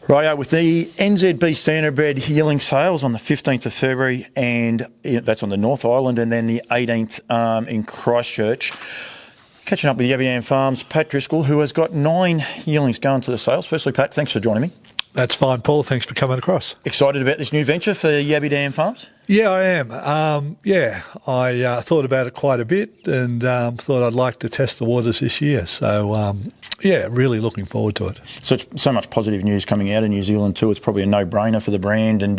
Righto, with the NZB Standardbred yearling sales on the 15th of February, and that's on the North Island, and then the 18th in Christchurch. Catching up with Yabby Dam Farms, Pat Driscoll, who has got 9 yearlings going to the sales. Firstly, Pat, thanks for joining me. That's fine, Paul. Thanks for coming across. Excited about this new venture for Yabby Dam Farms? Yeah, I am. I thought about it quite a bit and thought I'd like to test the waters this year. So, really looking forward to it. So it's so much positive news coming out of New Zealand too. It's probably a no-brainer for the brand. And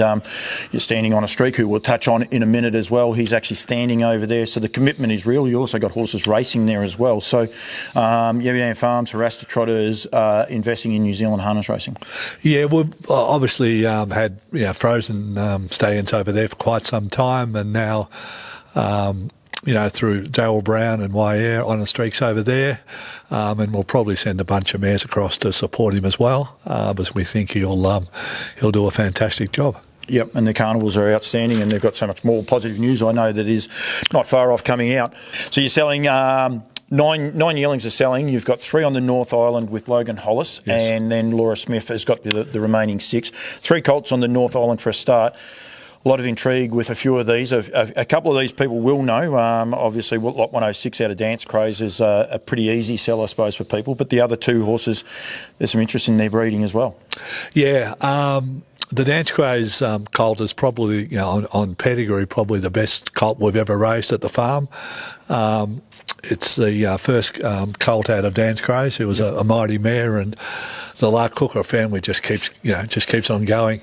you're standing on a streak, who we'll touch on in a minute as well. He's actually standing over there. So the commitment is real. You also got horses racing there as well. So Yabby Dam Farms, Harasta Trotters, investing in New Zealand harness racing. Yeah, we've obviously had frozen stay-ins over there for quite some time, and now through Daryl Brown and Waier on the streaks over there, and we'll probably send a bunch of mares across to support him as well, because we think he'll do a fantastic job. Yep, and the carnivals are outstanding, and they've got so much more positive news. I know that is not far off coming out. So you're selling. Nine yearlings are selling. You've got 3 on the North Island with Logan Hollis, yes, and then Laura Smith has got the remaining 6. 3 colts on the North Island for a start. A lot of intrigue with a few of these. A couple of these people will know. Obviously, Lot 106 out of Dance Craze is a pretty easy sell, I suppose, for people. But the other 2 horses, there's some interest in their breeding as well. Yeah. The Dance Craze colt is probably, on pedigree, probably the best colt we've ever raced at the farm. It's the first colt out of Dance Craze. It was a mighty mare, and the Lark Cooker family just keeps on going.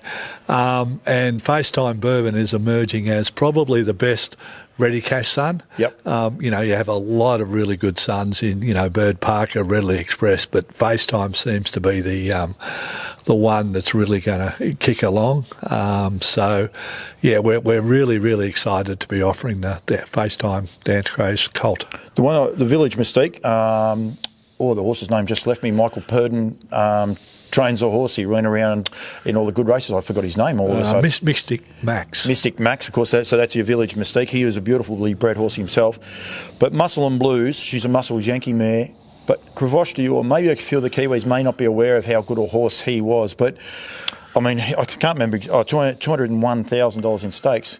And FaceTime Bourbon is emerging as probably the best ready cash son. Yep. You have a lot of really good sons in, Bird Parker, Readily Express, but FaceTime seems to be the one that's really going to kick along. We're really, really excited to be offering the FaceTime Dance Craze colt. The Village Mystique, the horse's name just left me. Michael Purden trains a horse. He ran around in all the good races. I forgot his name. Mystic Max. Mystic Max, of course. So that's your Village Mystique. He was a beautifully bred horse himself. But Muscle and Blues, she's a Muscles Yankee mare. But Kravoshti, or maybe a few of the Kiwis may not be aware of how good a horse he was. But, I can't remember, $201,000 in stakes.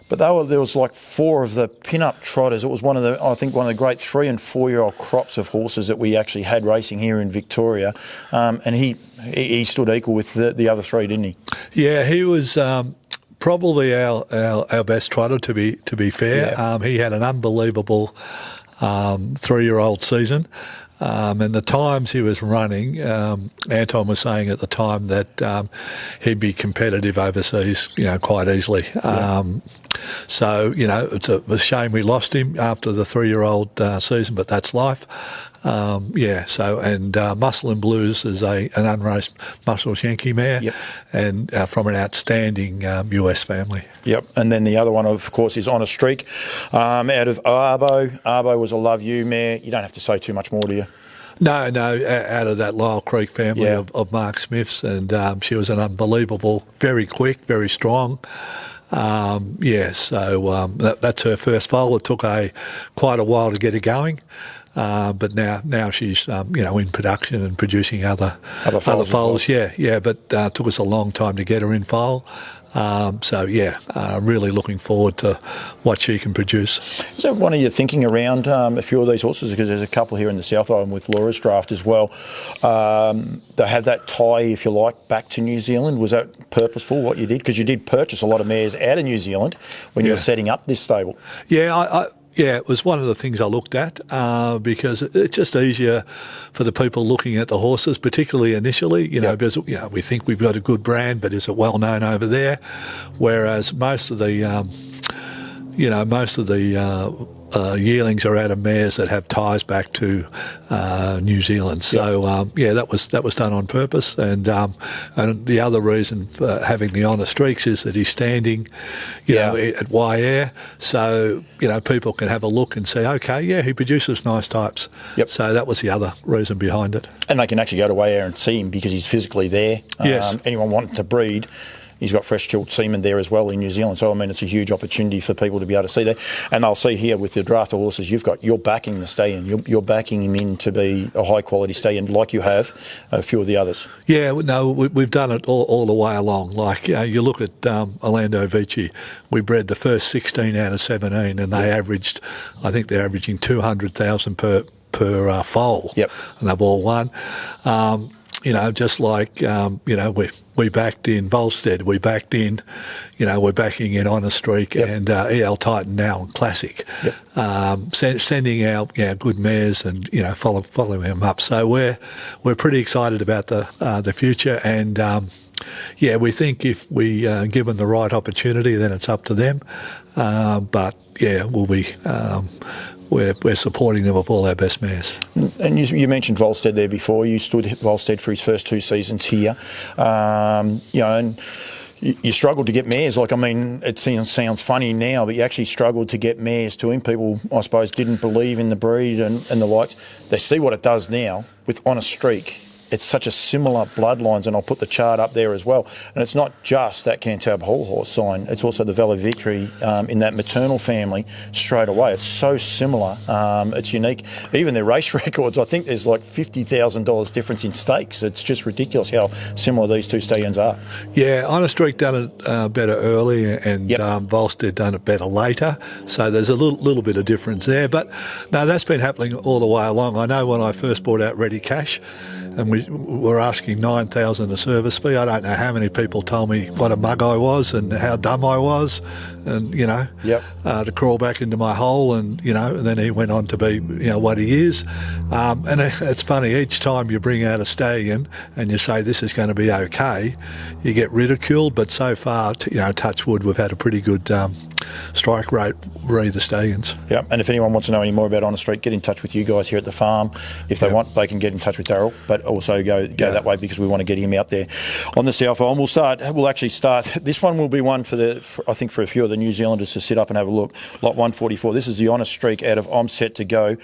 But there was like 4 of the pin-up trotters. It was one of the great 3 and 4-year-old crops of horses that we actually had racing here in Victoria. And he stood equal with the other 3, didn't he? Yeah, he was probably our best trotter, to be fair. Yeah. He had an unbelievable 3-year-old season. And the times he was running, Anton was saying at the time that he'd be competitive overseas, quite easily. Yeah. It's a shame we lost him after the 3-year-old season, but that's life. Muscle and Blues is an unraced Muscles Yankee mare, yep, and from an outstanding US family. Yep, and then the other one, of course, is On a Streak out of Arbo. Arbo was a Love You mare. You don't have to say too much more, do you? No, out of that Lyle Creek family, yeah, of Mark Smiths, and she was an unbelievable, very quick, very strong. That's her first foal. It took quite a while to get her going. But now she's in production and producing other foals. Well. But took us a long time to get her in foal. Really looking forward to what she can produce. Is that one of your thinking around a few of these horses? Because there's a couple here in the South Island with Laura's draft as well. They have that tie, if you like, back to New Zealand. Was that purposeful, what you did? Because you did purchase a lot of mares out of New Zealand when you were setting up this stable. Yeah, it was one of the things I looked at because it's just easier for the people looking at the horses, particularly initially, because we think we've got a good brand, but is it well known over there? Whereas most of the yearlings are out of mares that have ties back to New Zealand. So that was done on purpose. And the other reason for having the honour streaks is that he's standing, at Waier. So people can have a look and say, okay, he produces nice types. Yep. So that was the other reason behind it. And they can actually go to Waier and see him because he's physically there. Yes. Anyone wanting to breed, he's got fresh chilled semen there as well in New Zealand. So I mean, it's a huge opportunity for people to be able to see that. And they'll see here with the draft of horses you've got, you're backing the stallion. You're backing him in to be a high quality stallion like you have a few of the others. Yeah, no, we've done it all the way along. Like you look at Orlando Vici, we bred the first 16 out of 17, and they averaged, I think they're averaging 200,000 per foal. Yep. And they've all won. You know, just like, you know, we backed in Volstead, we backed in, you know, we're backing in Honor Streak and EL Titan now and Classic. Yep. Sending out good mares and, you know, following them up. So we're pretty excited about the future, and yeah, we think if we give them the right opportunity, then it's up to them. But yeah, we'll be. We're supporting them with all our best mares. And you mentioned Volstead there before. You stood Volstead for his first 2 seasons here. You know, and you struggled to get mares. Like, I mean, it sounds funny now, but you actually struggled to get mares to him. People, I suppose, didn't believe in the breed and the likes. They see what it does now with Honor Streak. It's such a similar bloodlines, and I'll put the chart up there as well. And it's not just that Cantab Hall horse sign, it's also the Valley Victory in that maternal family straight away. It's so similar. It's unique. Even their race records, I think there's like $50,000 difference in stakes. It's just ridiculous how similar these two stallions are. Yeah, Honor Streak done it better early, and Volstead done it better later. So there's a little bit of difference there. But no, that's been happening all the way along. I know when I first bought out Ready Cash, and we were asking $9,000 a service fee. I don't know how many people told me what a mug I was and how dumb I was, and you know, to crawl back into my hole, and you know, and then he went on to be, you know, what he is. And it's funny, each time you bring out a stallion and you say this is going to be okay, you get ridiculed. But so far, you know, touch wood, we've had a pretty good strike rate re the stallions. Yeah, and if anyone wants to know any more about Honor Streak, get in touch with you guys here at the farm. If they want, they can get in touch with Darryl, but also go that way, because we want to get him out there on the South Island. We'll actually start. This one will be one I think for a few of the New Zealanders to sit up and have a look. Lot 144. This is the Honor Streak out of I'm Set to Go.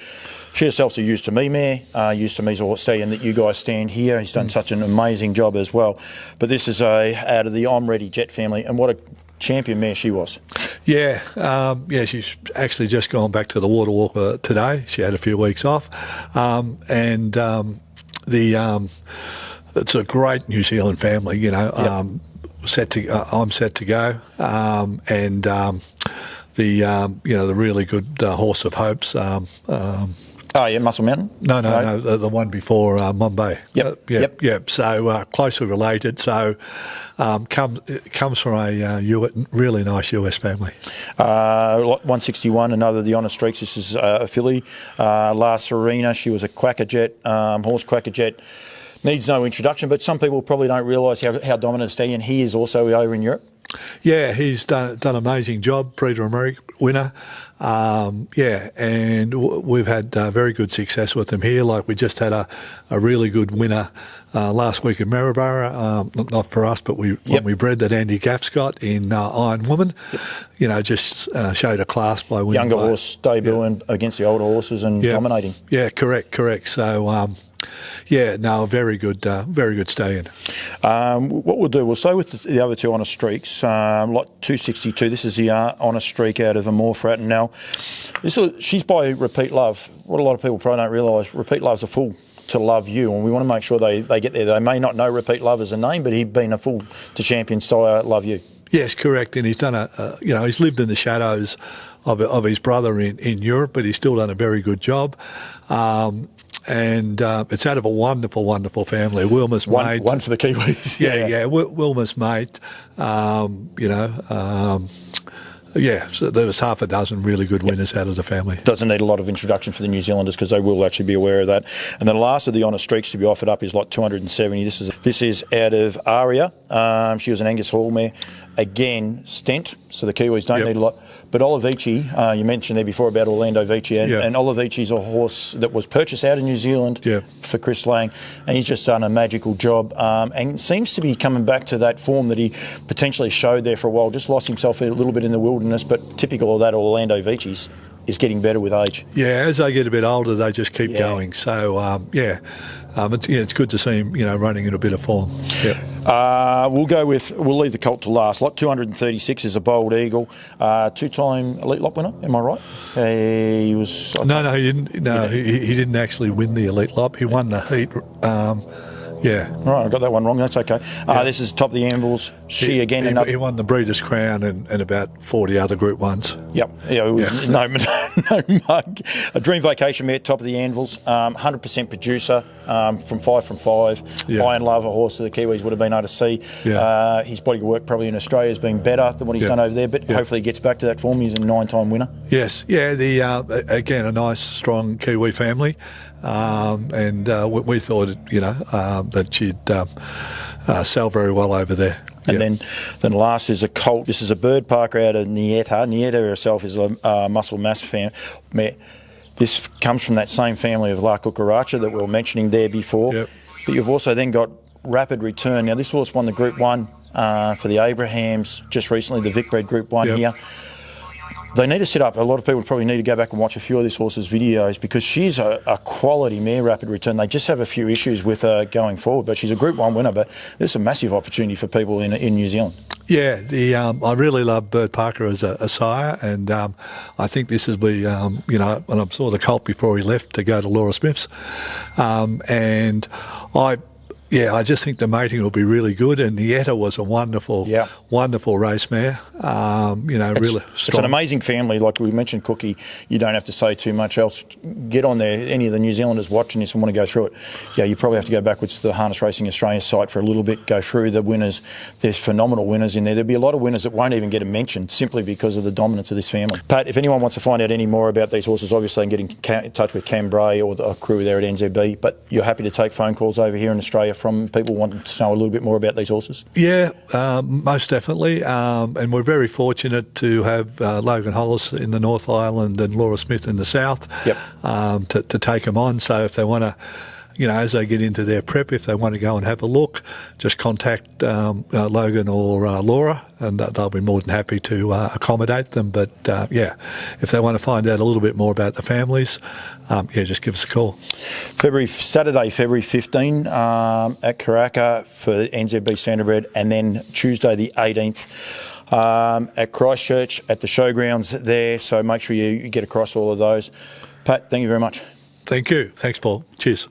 She herself's a used to me mare. Used to me's a stallion that you guys stand here. He's done such an amazing job as well. But this is out of the I'm Ready Jet family, and what a champion mare she was. Yeah, she's actually just gone back to the Water Walker today. She had a few weeks off, it's a great New Zealand family, you know. I'm set to go, and the really good Horse of Hopes. Muscle Mountain? No, the one before Mumbai. Yep. So closely related. So comes from a really nice US family. 161, another of the Honor Streaks. This is a filly. La Serena, she was a Quackerjet, horse Quackerjet. Needs no introduction, but some people probably don't realise how dominant a stallion he is also over in Europe. Yeah, he's done an amazing job. Prix d'Amérique winner. And we've had very good success with him here. Like, we just had a really good winner last week in Maryborough. Not for us, but when we bred that Andy Gaff's got in Iron Woman. You know, just showed a class by winning. Younger horse debuting against the older horses and dominating. Yeah, correct. So. A very good stallion. What we'll do, we'll stay with the other two Honor Streaks. Lot 262, this is the Honor Streak out of Amorfrat. Now, she's by Repeat Love. What a lot of people probably don't realise, Repeat Love's a fool to love you, and we want to make sure they get there. They may not know Repeat Love as a name, but he'd been a fool to champion style Love You. Yes, correct, and he's done he's lived in the shadows of his brother in Europe, but he's still done a very good job. And it's out of a wonderful, wonderful family. Wilma's mate. One for the Kiwis. Wilma's mate. So there was half a dozen really good winners out of the family. Doesn't need a lot of introduction for the New Zealanders, because they will actually be aware of that. And the last of the Honor Streaks to be offered up is lot 270. This is out of Aria. She was an Angus Hall mare. Again, stent, so the Kiwis don't need a lot. But Olivici, you mentioned there before about Orlando Vici, and Olivici's a horse that was purchased out of New Zealand for Chris Lang, and he's just done a magical job, and seems to be coming back to that form that he potentially showed there for a while. Just lost himself a little bit in the wilderness, but typical of that Orlando Vici's. is getting better with age. Yeah, as they get a bit older, they just keep going. So, it's good to see him, running in a bit of form. Yeah. We'll leave the colt to last. Lot 236 is a Bold Eagle, two-time Elite Lot winner. Am I right? He was. No, he didn't. No, he didn't actually win the Elite Lot. He won the heat. Yeah. Right, I got that one wrong. That's okay. This is top of the anvils. He won the Breeders' Crown and about 40 other Group 1s. Yep. Yeah, it was no mug. A Dream Vacation mare, top of the anvils. 100% producer from 5 from 5. Yeah. Iron Love, a horse that the Kiwis would have been able to see. Yeah. His body of work probably in Australia has been better than what he's done over there, but hopefully he gets back to that form. He's a 9-time winner. Yes. Yeah, again, a nice, strong Kiwi family. We thought, that she'd sell very well over there. And then last is a colt. This is a bird parker out of Nieta. Nieta herself is a muscle mass fan. This comes from that same family of La Cucaracha that we were mentioning there before. Yep. But you've also then got Rapid Return. Now, this horse won the Group 1 for the Abrahams just recently, the Vic Bred Group 1 here. They need to set up, a lot of people probably need to go back and watch a few of this horse's videos because she's a quality mare, Rapid Return. They just have a few issues with her going forward, but she's a Group 1 winner, but there's a massive opportunity for people in New Zealand. Yeah, I really love Bert Parker as a sire, and I think this will be, when I saw the colt before he left to go to Laura Smith's, I just think the mating will be really good, and Nieta was a wonderful race mare. Really strong. It's an amazing family. Like we mentioned, Cookie, you don't have to say too much else. Get on there. Any of the New Zealanders watching this and want to go through it, you probably have to go backwards to the Harness Racing Australia site for a little bit, go through the winners. There's phenomenal winners in there. There'll be a lot of winners that won't even get a mention simply because of the dominance of this family. Pat, if anyone wants to find out any more about these horses, obviously they can get in touch with Cam Bray or the crew there at NZB, but you're happy to take phone calls over here in Australia from people wanting to know a little bit more about these horses? Yeah, most definitely. And we're very fortunate to have Logan Hollis in the North Island and Laura Smith in the South to take them on. So if they want to, as they get into their prep, if they want to go and have a look, just contact Logan or Laura, and they'll be more than happy to accommodate them. But if they want to find out a little bit more about the families, just give us a call. Saturday, February 15 at Karaka for NZB Standardbred, and then Tuesday the 18th at Christchurch at the showgrounds there. So make sure you get across all of those. Pat, thank you very much. Thank you. Thanks, Paul. Cheers.